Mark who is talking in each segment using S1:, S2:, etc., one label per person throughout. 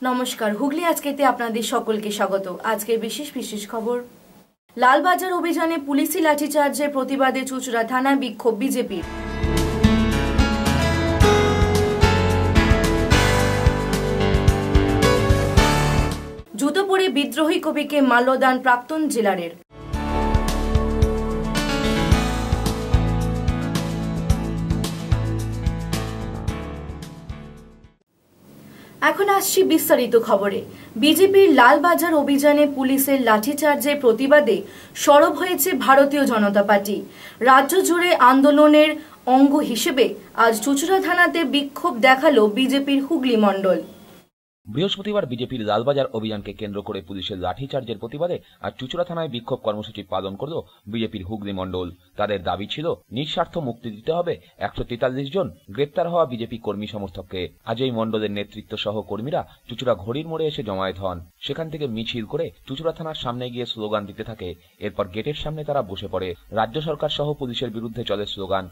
S1: নমস্কার, হুগলি আজকেতে আপনাদের সকলকে স্বাগত। আজকের বিশেষ খবর। লালবাজার অভিযানে পুলিশি লাঠিচার্জের প্রতিবাদে চুঁচুড়া থানায় বিক্ষোভ বিজেপির। জুতো পরে বিদ্রোহী কবিকে মাল্যদান প্রাক্তন জেলারের। এখন আসছি বিস্তারিত খবরে। বিজেপির লালবাজার অভিযানে পুলিশের লাঠিচার্জের প্রতিবাদে সরব হয়েছে ভারতীয় জনতা পার্টি। রাজ্য জুড়ে আন্দোলনের অঙ্গ হিসেবে আজ চুঁচুড়া থানাতে বিক্ষোভ দেখালো বিজেপির হুগলি মণ্ডল।
S2: বৃহস্পতিবার বিজেপির লালবাজার অভিযানকে কেন্দ্র করে পুলিশের লাঠিচার্জের প্রতিবাদে আজ চুঁচুড়া থানায় বিক্ষোভ কর্মসূচি পালন করল বিজেপির হুগলি মণ্ডল। তাদের দাবি ছিল নিঃস্বার্থ মুক্তি দিতে হবে 143 জন গ্রেপ্তার হওয়া বিজেপি কর্মী সমর্থককে। আজ এই মণ্ডলের নেতৃত্ব সহ কর্মীরা চুঁচুড়া ঘড়ির মোড়ে এসে জমায়েত হন। সেখান থেকে মিছিল করে চুঁচুড়া থানার সামনে গিয়ে স্লোগান দিতে থাকে। এরপর গেটের সামনে তারা বসে পড়ে। রাজ্য সরকার সহ পুলিশের বিরুদ্ধে চলে স্লোগান।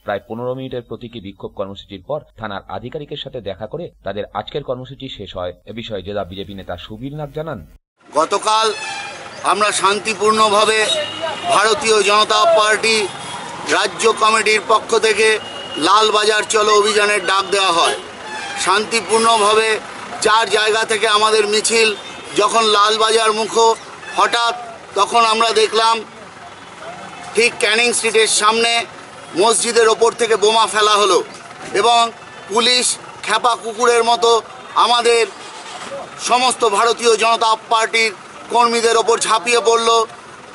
S2: প্রায় 15 মিনিটের প্রতীকী বিক্ষোভ কর্মসূচির পর থানার আধিকারিকের সাথে দেখা করে তাদের আজকের কর্মসূচি শেষ হয়। এ বিষয়ে জেলা বিজেপি নেতা সুবীর নাগ জানান,
S3: গতকাল আমরা শান্তিপূর্ণভাবে ভারতীয় জনতা পার্টি রাজ্য কমিটির পক্ষ থেকে লালবাজার চলো অভিযানের ডাক দেওয়া হয়। শান্তিপূর্ণভাবে 4 জায়গা থেকে আমাদের মিছিল যখন লালবাজার মুখ হঠাৎ তখন আমরা দেখলাম ঠিক ক্যানিং স্ট্রিটের সামনে মসজিদের ওপর থেকে বোমা ফেলা হলো এবং পুলিশ খেপা কুকুরের মতো আমাদের সমস্ত ভারতীয় জনতা পার্টির কর্মীদের ওপর ঝাঁপিয়ে পড়ল।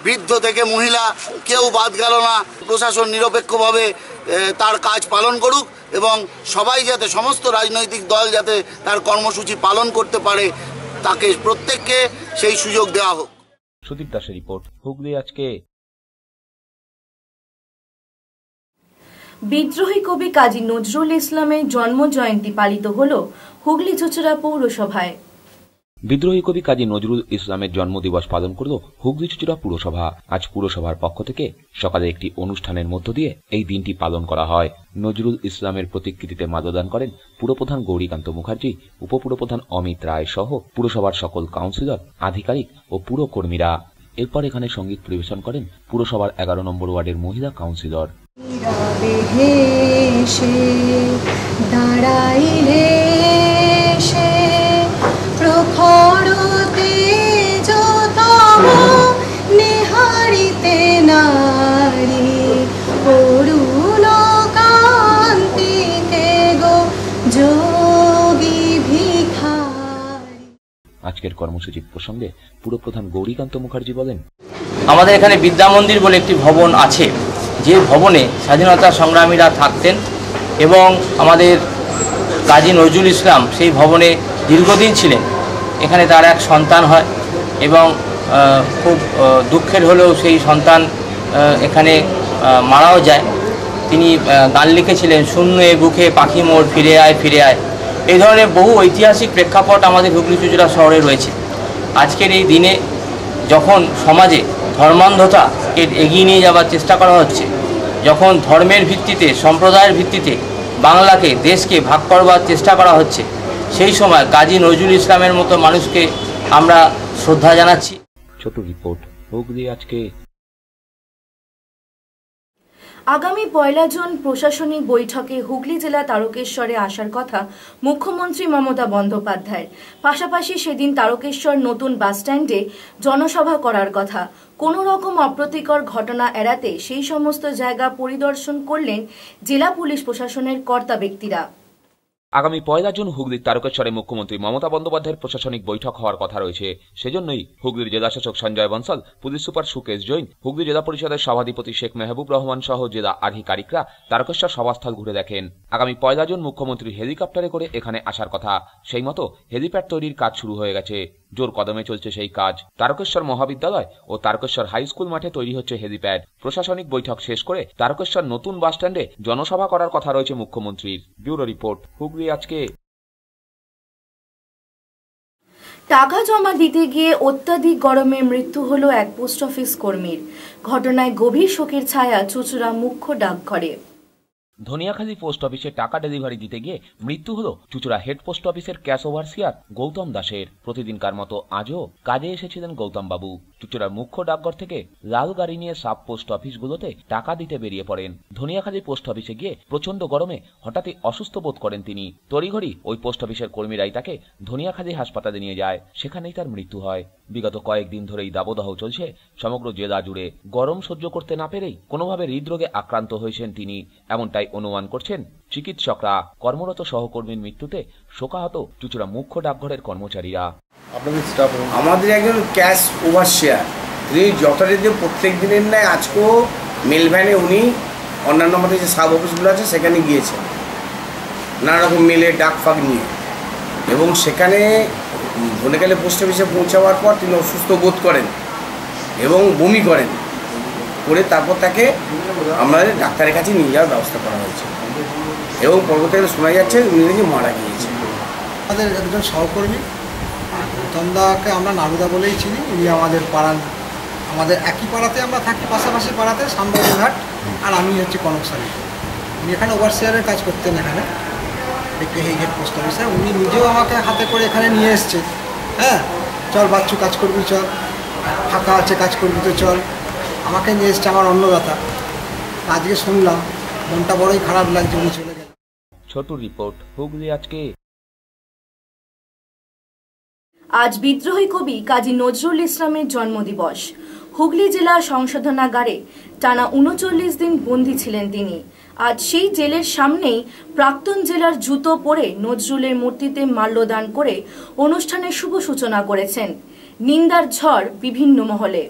S3: বৃদ্ধ থেকে মহিলা কেউ বাদ গেল না। প্রশাসন নিরপেক্ষভাবে তার কাজ পালন করুক এবং সবাই যাতে সমস্ত রাজনৈতিক দল যাতে তার কর্মসূচি পালন করতে পারে তাকে প্রত্যেককে সেই সুযোগ দেওয়া হোক।
S2: সুদীপ দাসের রিপোর্ট, হুগলি আজকে।
S1: বিদ্রোহী কবি কাজী নজরুল ইসলামের জন্ম জয়ন্তী পালিত হল হুগলি চুঁচুড়া পৌরসভায়।
S2: বিদ্রোহী কবি কাজী নজরুল ইসলামের জন্মদিবস পালন করল হুগলি চুঁচুড়া পুরসভা। আজ পুরসভার পক্ষ থেকে সকালে একটি অনুষ্ঠানের মধ্য দিয়ে এই দিনটি পালন করা হয়। নজরুল ইসলামের প্রতিকৃতিতে মাল্যদান করেন পুরপ্রধান গৌরীকান্ত মুখার্জি, উপপুরপ্রধান অমিত রায় সহ পুরসভার সকল কাউন্সিলর, আধিকারিক ও পুরকর্মীরা। এরপর এখানে সঙ্গীত পরিবেশন করেন পুরসভার 11 নম্বর ওয়ার্ডের মহিলা কাউন্সিলর। আজকের কর্মসূচির প্রসঙ্গে পুরপ্রধান গৌরীকান্ত মুখার্জি বলেন,
S4: আমাদের এখানে বিদ্যা মন্দির বলে একটি ভবন আছে, যে ভবনে স্বাধীনতা সংগ্রামীরা থাকতেন এবং আমাদের কাজী নজরুল ইসলাম সেই ভবনে দীর্ঘদিন ছিলেন। এখানে তার এক সন্তান হয় এবং খুব দুঃখের হলেও সেই সন্তান এখানে মারাও যায়। তিনি গান লিখেছিলেন, শূন্য এ বুকে পাখি মোর ফিরে আয় ফিরে আয়। এই ধরনের বহু ঐতিহাসিক প্রেক্ষাপট আমাদের হুগলি চুঁচুড়া শহরে রয়েছে। আজকের এই দিনে যখন সমাজে ধর্মান্ধতাকে এগিয়ে নিয়ে যাওয়ার চেষ্টা করা হচ্ছে, যখন ধর্মের ভিত্তিতে, সম্প্রদায়ের ভিত্তিতে বাংলাকে, দেশকে ভাগ করবার চেষ্টা করা হচ্ছে, সেই সময় কাজী নজরুল ইসলামের মতো মানুষকে আমরা শ্রদ্ধা জানাচ্ছি।
S2: ছোট রিপোর্ট, হুগলি আজকে।
S1: আগামী 1 জুন প্রশাসনিক বৈঠকে হুগলি জেলা তারকেশ্বরে আসার কথা মুখ্যমন্ত্রী মমতা বন্দ্যোপাধ্যায়ের। পাশাপাশি সেদিন তারকেশ্বর নতুন বাসস্ট্যান্ডে জনসভা করার কথা। কোনো রকম অপ্রীতিকর ঘটনা এড়াতে সেই সমস্ত জায়গা পরিদর্শন করলেন জেলা পুলিশ প্রশাসনের কর্তা ব্যক্তিরা।
S2: আগামী 1 জুন হুগলির তারকেশ্বরে মুখ্যমন্ত্রী মমতা বন্দ্যোপাধ্যায়ের প্রশাসনিক বৈঠক হওয়ার কথা রয়েছে। সেজন্যই হুগলির জেলাশাসক সঞ্জয় বনসাল, পুলিশ সুপার সুকেশ জৈন, হুগলি জেলা পরিষদের সভাধিপতি শেখ মেহবুব রহমান সহ জেলা আধিকারিকরা তারকেশ্বর সভাস্থল ঘুরে দেখেন। আগামী 1 জুন মুখ্যমন্ত্রী হেলিকপ্টারে করে এখানে আসার কথা। সেই মতো হেলিপ্যাড তৈরির কাজ শুরু হয়ে গেছে। জোর কদমে চলছে সেই কাজ। তারকেশ্বর মহাবিদ্যালয় ও তারকেশ্বর হাই স্কুল মাঠে তৈরি হচ্ছে হেলিপ্যাড। প্রশাসনিক বৈঠক শেষ করে তারকেশ্বর নতুন বাসস্ট্যান্ডে জনসভা করার কথা রয়েছে মুখ্যমন্ত্রীর। ব্যুরো রিপোর্ট, হুগলি আজকে।
S1: টাকা জমা দিতে গিয়ে অত্যাধিক গরমে মৃত্যু হলো এক পোস্ট অফিস কর্মীর। ঘটনায় গভীর শোকের ছায়া চুঁচুড়া মুখ্য ডাকঘরে।
S2: ধনিয়াখালী পোস্ট অফিসে টাকা ডেলিভারি দিতে গিয়ে মৃত্যু হলো চুঁচুড়া হেড পোস্ট অফিসের ক্যাশ ওভারসিয়ার গৌতম দাসের। প্রতিদিনকার মতো আজও কাজে এসেছিলেন গৌতম বাবু। চুঁচুড়ার মুখ্য ডাকঘর থেকে লাল গাড়ি নিয়ে সাব পোস্ট অফিসগুলোতে টাকা দিতে বেরিয়ে পড়েন। ধনিয়াখালী পোস্ট অফিসে গিয়ে প্রচন্ড গরমে হঠাৎই অসুস্থ বোধ করেন তিনি। তড়িঘড়ি ওই পোস্ট অফিসের কর্মীরাই তাকে ধনিয়াখালী হাসপাতালে নিয়ে যায়। সেখানেই তার মৃত্যু হয়। বিগত কয়েকদিন ধরেই দাবদাহ চলছে সমগ্র জেলা জুড়ে। গরম সহ্য করতে না পেরেই কোনোভাবে হৃদরোগে আক্রান্ত হয়েছেন তিনি, এমনটাই অনুমান করছেন চিকিৎসকরা। কর্মরত সহকর্মীর মৃত্যুতে শোকাহত চুঁচুড়া মুখ্য ডাকঘরের কর্মচারীরা।
S5: আমাদের একজন ক্যাশ ওভারসিয়ার, তিনি যথারীতি প্রত্যেক দিনের ন্যায় আজকেও মেল ভ্যানে উনি অন্যান্য আমাদের যে সাব অফিসগুলো আছে সেখানে গিয়েছেন নানা রকম মেলের ডাক ফাঁক নিয়ে, এবং সেখানে ধনেখালী পোস্ট অফিসে পৌঁছাবার পর তিনি অসুস্থ বোধ করেন এবং বমি করেন। করে তারপর তাকে আমাদের ডাক্তারের কাছে নিয়ে যাওয়ার ব্যবস্থা করা হয়েছে এবং পরবর্তীকালে শোনা যাচ্ছে উনি নাকি মারা গিয়েছেন।
S6: আমাদের একজন সহকর্মী গৌতমদাকে আমরা নারুদা বলেই চিনি। উনি আমাদের পাড়ার, আমাদের একই পাড়াতে আমরা থাকি, পাশাপাশি পাড়াতে সামবাজারঘাট, আর আমি হচ্ছে কনকশালী। উনি এখানে ওভারসিয়ারের কাজ করতেন এখানে হেড পোস্ট অফিসে। উনি নিজেও আমাকে হাতে করে এখানে নিয়ে এসছে। হ্যাঁ, চল বাচ্চু কাজ করবি, চল ফাঁকা আছে কাজ করবি তো চল, আমাকে নিয়ে এসছে আমার অন্নদাতা। আজকে শুনলাম, মনটা বড়ই খারাপ লাগছে, উনি চলে গেলেন।
S2: ছোট রিপোর্ট, হুগলি আজকে।
S1: আজ বিদ্রোহী কবি কাজী নজরুল ইসলামের জন্মদিবস। হুগলি জেলা সংশোধনাগারে টানা ৩৯ দিন বন্দী ছিলেন তিনি। আজ সেই জেলের সামনেই প্রাক্তন জেলার জুতো পরে নজরুলের মূর্তিতে মাল্যদান করে অনুষ্ঠানের শুভ সূচনা করেছেন। নিন্দার ঝড় বিভিন্ন মহলে।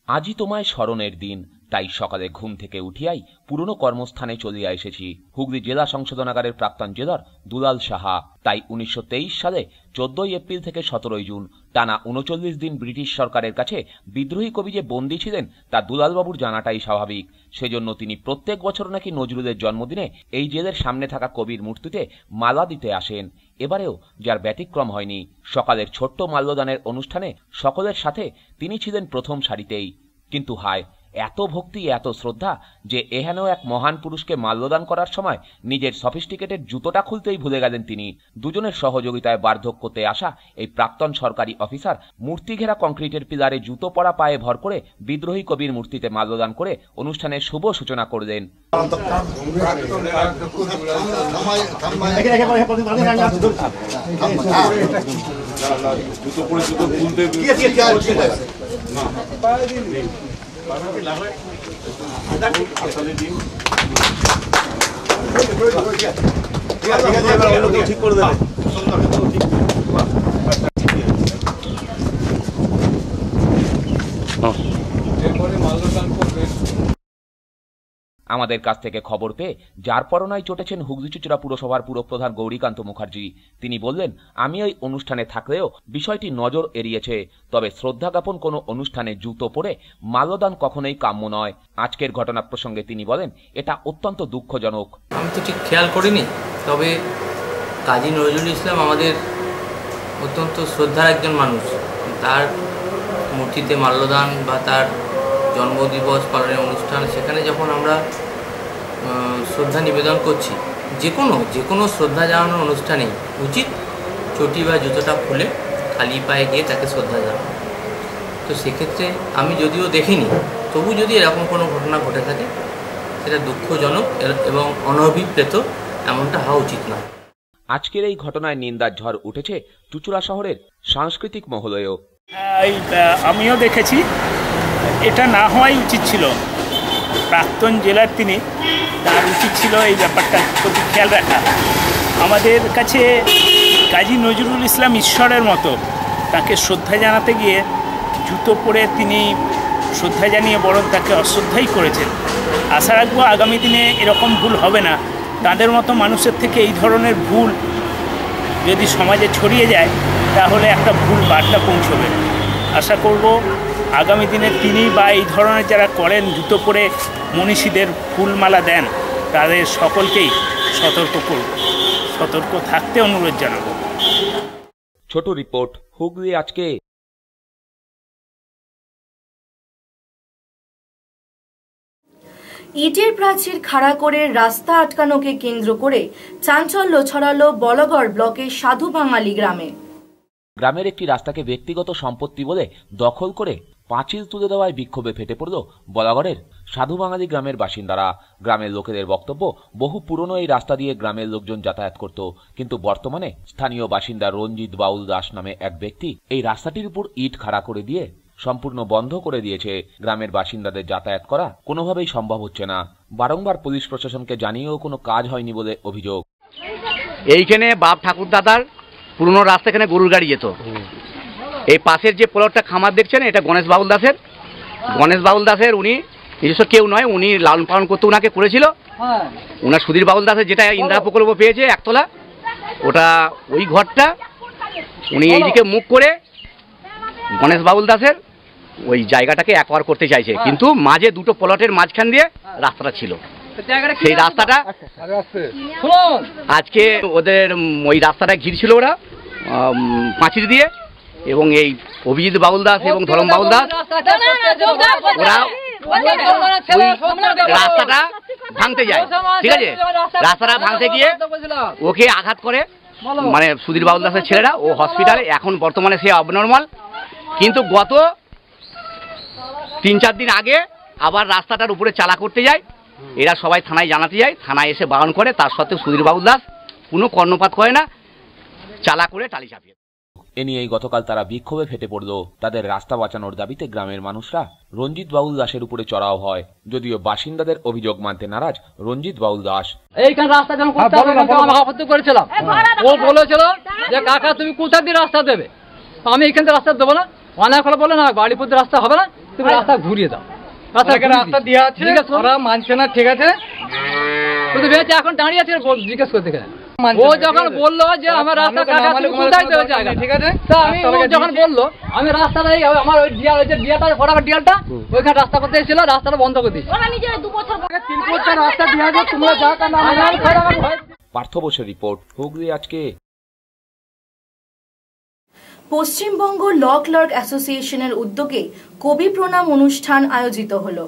S2: আজই তোমায় স্মরণের দিন, তাই সকালে ঘুম থেকে উঠিয়াই পুরনো কর্মস্থানে চলিয়া এসেছি। হুগলি জেলা সংশোধনাগারের প্রাক্তন জেলার দুলাল সাহা। তাই ১৯২৩ সালে ১৪ এপ্রিল থেকে ১৭ জুন টানা ৩৯ দিন ব্রিটিশ সরকারের কাছে বিদ্রোহী কবি যে বন্দী ছিলেন তা দুলালবাবুর জানাটাই স্বাভাবিক। সেজন্য তিনি প্রত্যেক বছর নাকি নজরুলের জন্মদিনে এই জেলের সামনে থাকা কবির মূর্তিতে মালা দিতে আসেন। এবারেও যার ব্যতিক্রম হয়নি। সকালের ছোট্ট মাল্যদানের অনুষ্ঠানে সকলের সাথে তিনি ছিলেন প্রথম সারিতেই। কিন্তু হায়, এত ভক্তি, এত শ্রদ্ধা যে এহেন এক মহান পুরুষকে মাল্যদান করার সময় নিজের সফিস্টিকেটেড জুতোটা খুলতেই ভুলে গেলেন তিনি। দুজনের সহযোগিতায় বার্ধক্যতে আসা এই প্রাক্তন সরকারি অফিসার মূর্তি ঘেরা কংক্রিটের পিলারে জুতো পরা পায়ে ভর করে বিদ্রোহী কবির মূর্তিতে মাল্যদান করে অনুষ্ঠানের শুভ সূচনা করলেন। আমাদের কাছ থেকে খবর পেয়ে যার পরনায় চটেছেন হুগলি চুঁচুড়া পুরসভার পুরপ্রধান গৌরীকান্ত মুখার্জি। তিনি বললেন, আমি ওই অনুষ্ঠানে থাকলেও বিষয়টি নজর এড়িয়েছে, তবে শ্রদ্ধা জ্ঞাপন কোনো অনুষ্ঠানে জুতো পরে মাল্যদান কখনোই কাম্য নয়। আজকের ঘটনা প্রসঙ্গে তিনি বলেন, এটা অত্যন্ত দুঃখজনক।
S4: আমি তো ঠিক খেয়াল করিনি, তবে কাজী নজরুল ইসলাম আমাদের অত্যন্ত শ্রদ্ধার একজন মানুষ। তার মূর্তিতে মাল্যদান বা তার জন্মদিবস পালনের অনুষ্ঠান, সেখানে যখন আমরা শ্রদ্ধা নিবেদন করছি, যে কোনো শ্রদ্ধা জানানোর অনুষ্ঠানে উচিত চটি বা জুতোটা খুলে খালি পায়ে গিয়ে তাকে শ্রদ্ধা জানানো। তো সেক্ষেত্রে আমি যদিও দেখিনি, তবু যদি এরকম কোনো ঘটনা ঘটে থাকে সেটা দুঃখজনক এবং অনভিপ্রেত, এমনটা হওয়া উচিত নয়।
S2: আজকের এই ঘটনায় নিন্দার ঝড় উঠেছে চুঁচুড়া শহরের সাংস্কৃতিক মহলেও।
S7: আমিও দেখেছি, এটা না হওয়াই উচিত ছিল। প্রাক্তন জেলার তিনি, তার উচিত ছিল এই ব্যাপারটা প্রতি খেয়াল রাখা। আমাদের কাছে কাজী নজরুল ইসলাম ঈশ্বরের মতো, তাকে শ্রদ্ধা জানাতে গিয়ে জুতো পরে তিনি শ্রদ্ধা জানিয়ে বরং তাকে অশ্রদ্ধাই করেছেন। আশা রাখবো আগামী দিনে এরকম ভুল হবে না, তাদের মতো মানুষের থেকে এই ধরনের ভুল যদি সমাজে ছড়িয়ে যায় তাহলে একটা ভুল বার্তা পৌঁছবে। আশা করব আগামী দিনে তিনি বা এই ধরনের যারা করেন, জুতো পরে মনীষীদের ফুলমালা দেন, তাদের সকলকেই সতর্ক থাকতে অনুরোধ জানাবো।
S2: ছোট রিপোর্ট, হুগলি আজকে।
S1: ইটের প্রাচীর খাড়া করে রাস্তা আটকানোকে কেন্দ্র করে চাঞ্চল্য ছড়ালো বলগড় ব্লকের সাধু বাঙালি গ্রামে।
S2: গ্রামের একটি রাস্তাকে ব্যক্তিগত সম্পত্তি বলে দখল করে পাঁচিল তুলে দেওয়ায় বিক্ষোভে ফেটে পড়ল বলাগড়ের সাধু বাঙালি গ্রামের বাসিন্দারা। গ্রামের লোকেদের বক্তব্য, বহু পুরনো এই রাস্তা দিয়ে গ্রামের লোকজন যাতায়াত করত, কিন্তু বর্তমানে স্থানীয় বাসিন্দা রঞ্জিত বাউল দাস নামে এক ব্যক্তি এই রাস্তাটির উপর ইট খাড়া করে দিয়ে সম্পূর্ণ বন্ধ করে দিয়েছে। গ্রামের বাসিন্দাদের যাতায়াত করা কোনোভাবেই সম্ভব হচ্ছে না। বারংবার পুলিশ প্রশাসনকে জানিয়েও কোনো কাজ হয়নি বলে অভিযোগ।
S8: এইখানে বাপ ঠাকুর দাদার পুরনো রাস্তা, এখানে গরুর গাড়ি যেত। এই পাশের যে প্লটটা খামার দেখছেন, এটা গণেশ বাউল দাসের উনি নিজস্ব কেউ নয়, উনি লালন পালন করতে ওনাকে করেছিল। ওনার সুধীর বাউল দাসের যেটা ইন্দিরা প্রকল্প পেয়েছে একতলা, ওটা ওই ঘরটা উনি এইদিকে মুখ করে গণেশ বাউল দাসের ওই জায়গাটাকে অ্যাকোয়ার করতে চাইছে, কিন্তু মাঝে দুটো প্লটের মাঝখান দিয়ে রাস্তাটা ছিল। সেই রাস্তাটা আজকে ওদের ওই রাস্তাটা ঘিরছিল ওরা পাঁচিল দিয়ে, এবং এই অভিজিৎ বাউল দাস এবং ধরম বাউল দাস ওরা রাস্তাটা ভাঙতে যায়। ঠিক আছে, রাস্তাটা ভাঙতে গিয়ে ওকে আঘাত করে, মানে সুধীর বাউল দাসের ছেলেরা, ও হসপিটালে এখন বর্তমানে সে অবনর্মাল। কিন্তু গত 3-4 দিন আগে আবার রাস্তাটার উপরে চালা করতে যায়, এরা সবাই থানায় জানাতে যায়, থানায় এসে বারণ করে, তার সত্ত্বেও সুধীর বাউল দাস কোনো কর্ণপাত করে না, চালা করে টালি চাপিয়ে।
S2: এ নিয়েই গতকাল তারা বিক্ষোভে ফেটে পড়ল। তাদের রাস্তা বাঁচানোর দাবিতে গ্রামের মানুষরা রঞ্জিত বাউল দাসের উপরে চড়াও হয়, যদিও বাসিন্দাদের অভিযোগ মানতে নারাজ রঞ্জিত বাউল দাস।
S9: এইখানে রাস্তা যখন আপত্তি করেছিলাম, ও বলেছিল যে কাকা তুমি কোথা দিয়ে রাস্তা দেবে, আমি এইখান থেকে রাস্তা দেবো না। অনেক হলে বলে না বাড়ির পথে রাস্তা হবে না, তুমি রাস্তা ঘুরিয়ে দাও। রাস্তা দিয়ে আছে, ওরা মানছে না, ঠিক আছে, এখন দাঁড়িয়ে আছে জিজ্ঞেস করতে গেলে। ও যখন বললো যে আমার রাস্তা কাকা তুমি কোথায় দেবে জায়গা, ঠিক আছে, তা আমি যখন বললো আমি রাস্তাটা আমার ওই ডিয়াটা ফটাফট ডিয়ালটা ওইখানে রাস্তা করতে এসেছিল, রাস্তাটা বন্ধ করে দিয়েছি। 3 বছর রাস্তা দিয়ে আছে, তোমরা যা কারণ
S2: পার্থ বসের রিপোর্ট, হুগলি আজকে।
S1: পশ্চিমবঙ্গ ল ক্লার্ক অ্যাসোসিয়েশনের উদ্যোগে কবি প্রণাম অনুষ্ঠান আয়োজিত হলো।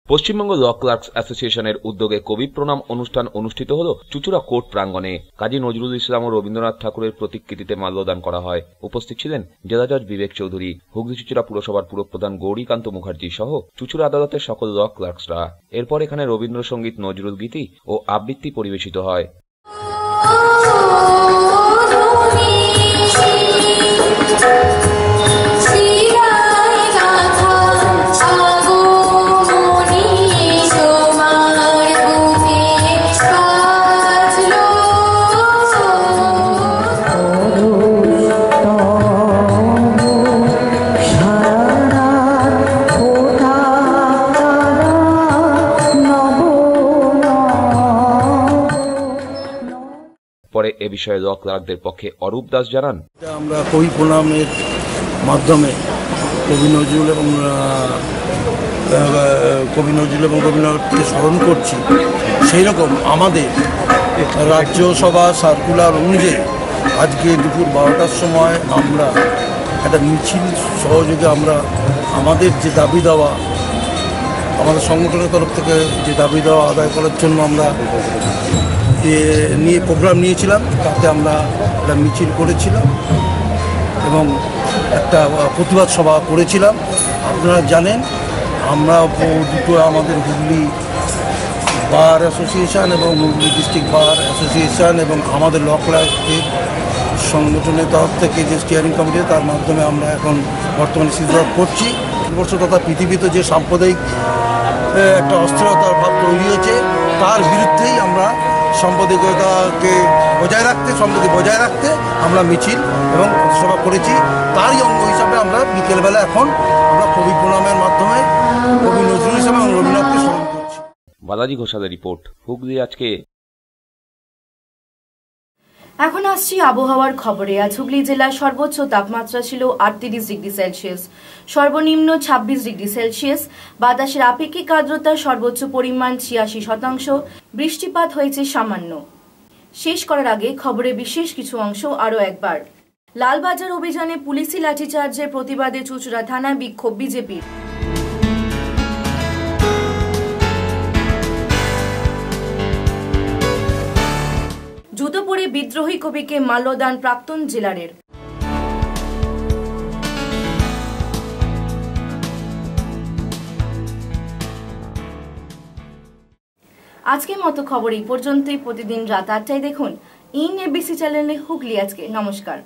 S2: পশ্চিমবঙ্গ ল ক্লার্কস অ্যাসোসিয়েশনের উদ্যোগে কবি প্রণাম অনুষ্ঠান অনুষ্ঠিত হল চুচুড়া কোর্ট প্রাঙ্গণে। কাজী নজরুল ইসলাম ও রবীন্দ্রনাথ ঠাকুরের প্রতিকৃতিতে মাল্যদান করা হয়। উপস্থিত ছিলেন জেলা জজ বিবেক চৌধুরী, হুগলি চুচুড়া পুরসভার পুরপ্রধান গৌরীকান্ত মুখার্জি সহ চুচুড়া আদালতের সকল ল ক্লার্কসরা। এরপর এখানে রবীন্দ্রসঙ্গীত, নজরুল গীতি ও আবৃত্তি পরিবেশিত হয়। পরে এ বিষয়ে ল ক্লার্কদের পক্ষে অরূপ দাস জানান,
S10: আমরা কবি প্রণামের মাধ্যমে কবি নজরুল এবং রবীন্দ্রনাথকে স্মরণ করছি। সেই রকম আমাদের রাজ্যসভা সার্কুলার অনুযায়ী আজকে দুপুর 12টার সময় আমরা একটা মিছিল সহযোগে আমরা আমাদের যে দাবি দেওয়া, আমাদের সংগঠনের তরফ থেকে যে দাবি দেওয়া আদায় করার জন্য আমরা নিয়ে প্রোগ্রাম নিয়েছিলাম, তাতে আমরা একটা মিছিল করেছিলাম এবং একটা প্রতিবাদ সভা করেছিলাম। আপনারা জানেন আমরা দুটো আমাদের হুগলি বার অ্যাসোসিয়েশন এবং হুগলি ডিস্ট্রিক্ট বার অ্যাসোসিয়েশন এবং আমাদের ল ক্লার্কের সংগঠনের তরফ থেকে যে স্টিয়ারিং কমিটি, তার মাধ্যমে আমরা এখন বর্তমানে সিদ্ধান্ত করছি। ভারতবর্ষ তথা পৃথিবীতে যে সাম্প্রদায়িক একটা অস্থিরতার ভাব তৈরি হয়েছে, তার বিরুদ্ধেই আমরা সম্প্রদায়িকতাকে সম্প্রীতি বজায় রাখতে আমরা মিছিল এবং সভা করেছি। তারই অঙ্গ হিসাবে আমরা বিকেলবেলা এখন আমরা কবি প্রণামের মাধ্যমে কবি নজরুল ইসলাম এবং রবীন্দ্রনাথকে স্মরণ করছি।
S2: বালাজি ঘোষালের রিপোর্ট, হুগলি আজকে।
S1: এখন আসছি আবহাওয়ার খবরে। আজ হুগলি জেলার সর্বোচ্চ তাপমাত্রা ছিল 38 ডিগ্রি সেলসিয়াস, সর্বনিম্ন 26 ডিগ্রি সেলসিয়াস। বাতাসের আপেক্ষিক আর্দ্রতার সর্বোচ্চ পরিমাণ 86%। বৃষ্টিপাত হয়েছে সামান্য। শেষ করার আগে খবরে বিশেষ কিছু অংশ আরও একবার। লালবাজার অভিযানে পুলিশি লাঠিচার্জের প্রতিবাদে চুঁচুড়া থানায় বিক্ষোভ বিজেপির। জুতো পরে বিদ্রোহী কবিকে মাল্যদান প্রাক্তন জেলারের। আজকের মতো খবর এই পর্যন্তই। প্রতিদিন রাত 8টায় দেখুন ইন এবিসি চ্যানেলে হুগলি আজকে। নমস্কার।